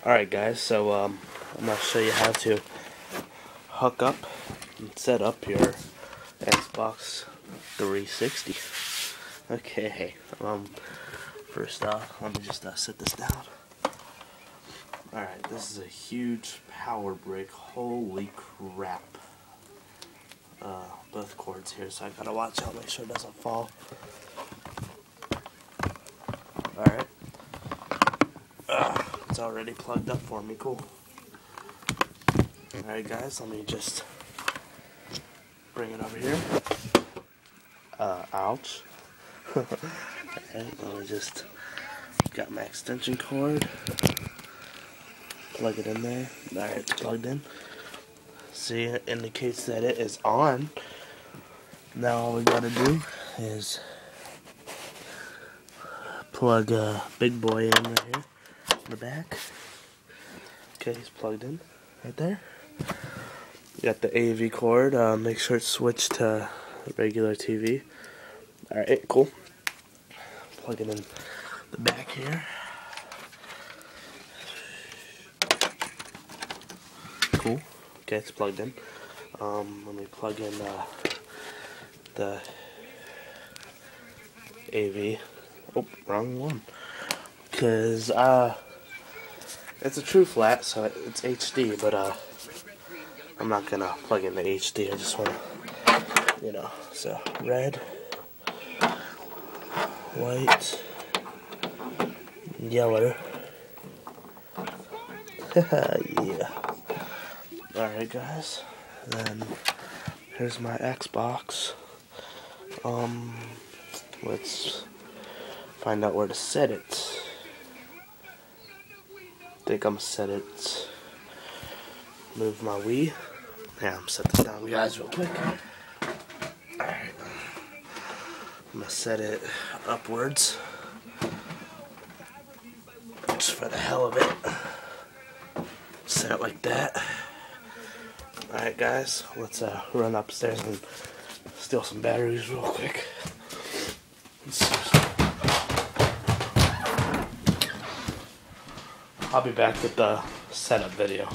Alright guys, so I'm going to show you how to hook up and set up your Xbox 360. Okay, first off, let me just set this down. Alright, this is a huge power brick. Holy crap. Both cords here, so I gotta watch out, make sure it doesn't fall. Alright. It's already plugged up for me, cool. Alright guys, let me just bring it over here. Ouch. Alright, let me just got my extension cord. Plug it in there. Alright, it's plugged in. See, it indicates that it is on. Now all we gotta do is plug big boy in right here in the back. Okay, he's plugged in right there. You got the AV cord. Make sure it's switched to regular TV. Alright, cool. Plug it in the back here. Cool. Okay, it's plugged in. Let me plug in the AV. Oh, wrong one. Because it's a true flat, so it's HD, but I'm not gonna plug in the HD. I just wanna, so red, white, yellow. Yeah. Alright guys, then here's my Xbox. Let's find out where to set it. I think I'm set it. Move my Wii. Yeah, I'm set this down, guys, real quick. Alright. I'm gonna set it upwards. Just for the hell of it. Set it like that. Alright guys, let's run upstairs and steal some batteries real quick. I'll be back with the setup video.